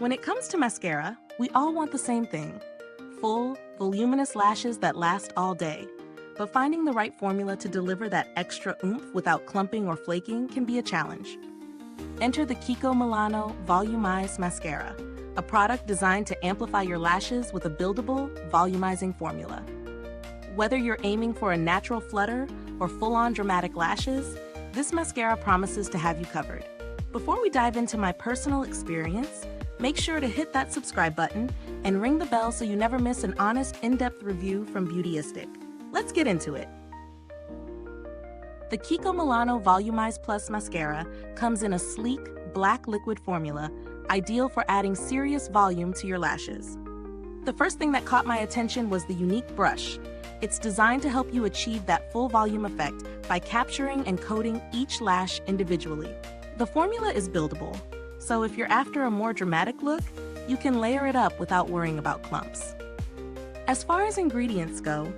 When it comes to mascara, we all want the same thing: full, voluminous lashes that last all day. But finding the right formula to deliver that extra oomph without clumping or flaking can be a challenge. Enter the KIKO Milano Volumeyes Mascara, a product designed to amplify your lashes with a buildable, volumizing formula. Whether you're aiming for a natural flutter or full-on dramatic lashes, this mascara promises to have you covered. Before we dive into my personal experience, make sure to hit that subscribe button and ring the bell so you never miss an honest, in-depth review from Beautyistic. Let's get into it. The KIKO Milano Volumeyes Plus Mascara comes in a sleek, black liquid formula, ideal for adding serious volume to your lashes. The first thing that caught my attention was the unique brush. It's designed to help you achieve that full volume effect by capturing and coating each lash individually. The formula is buildable, so if you're after a more dramatic look, you can layer it up without worrying about clumps. As far as ingredients go,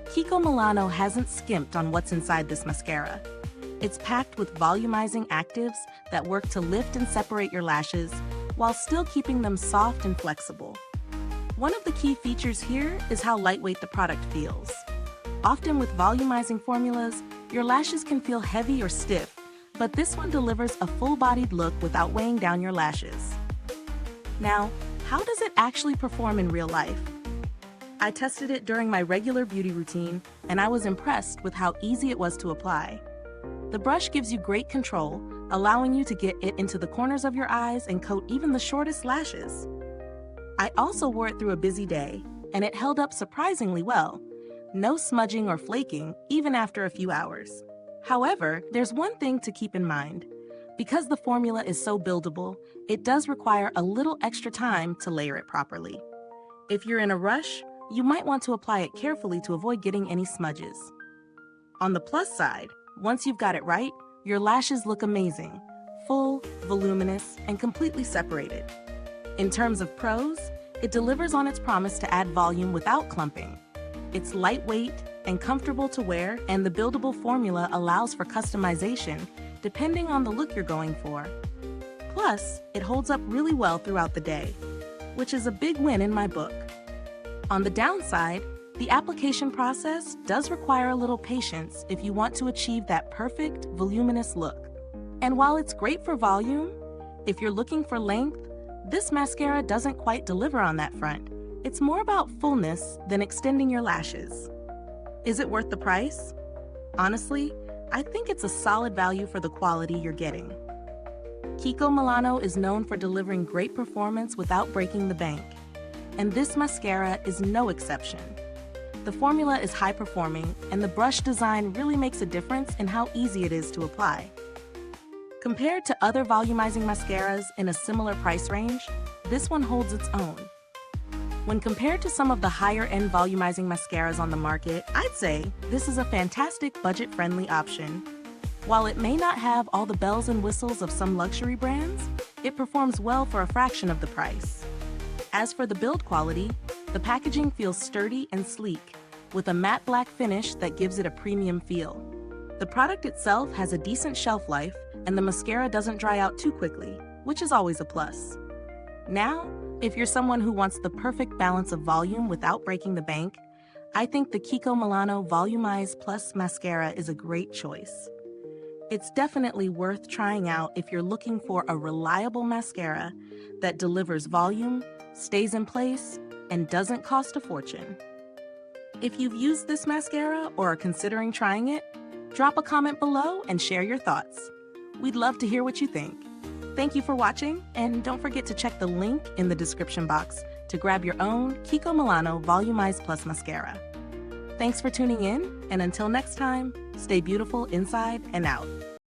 KIKO Milano hasn't skimped on what's inside this mascara. It's packed with volumizing actives that work to lift and separate your lashes while still keeping them soft and flexible. One of the key features here is how lightweight the product feels. Often with volumizing formulas, your lashes can feel heavy or stiff, but this one delivers a full-bodied look without weighing down your lashes. Now, how does it actually perform in real life? I tested it during my regular beauty routine, and I was impressed with how easy it was to apply. The brush gives you great control, allowing you to get it into the corners of your eyes and coat even the shortest lashes. I also wore it through a busy day, and it held up surprisingly well. No smudging or flaking, even after a few hours. However, there's one thing to keep in mind. Because the formula is so buildable, it does require a little extra time to layer it properly. If you're in a rush, you might want to apply it carefully to avoid getting any smudges. On the plus side, once you've got it right, your lashes look amazing, full, voluminous, and completely separated. In terms of pros, it delivers on its promise to add volume without clumping. It's lightweight and comfortable to wear, and the buildable formula allows for customization depending on the look you're going for. Plus, it holds up really well throughout the day, which is a big win in my book. On the downside, the application process does require a little patience if you want to achieve that perfect, voluminous look. And while it's great for volume, if you're looking for length, this mascara doesn't quite deliver on that front. It's more about fullness than extending your lashes. Is it worth the price? Honestly, I think it's a solid value for the quality you're getting. KIKO Milano is known for delivering great performance without breaking the bank, and this mascara is no exception. The formula is high-performing, and the brush design really makes a difference in how easy it is to apply. Compared to other volumizing mascaras in a similar price range, this one holds its own. When compared to some of the higher-end volumizing mascaras on the market, I'd say this is a fantastic budget-friendly option. While it may not have all the bells and whistles of some luxury brands, it performs well for a fraction of the price. As for the build quality, the packaging feels sturdy and sleek, with a matte black finish that gives it a premium feel. The product itself has a decent shelf life, and the mascara doesn't dry out too quickly, which is always a plus. Now, if you're someone who wants the perfect balance of volume without breaking the bank, I think the KIKO Milano Volumeyes Plus Mascara is a great choice. It's definitely worth trying out if you're looking for a reliable mascara that delivers volume, stays in place, and doesn't cost a fortune. If you've used this mascara or are considering trying it, drop a comment below and share your thoughts. We'd love to hear what you think. Thank you for watching, and don't forget to check the link in the description box to grab your own KIKO Milano Volumeyes Plus Mascara. Thanks for tuning in, and until next time, stay beautiful inside and out.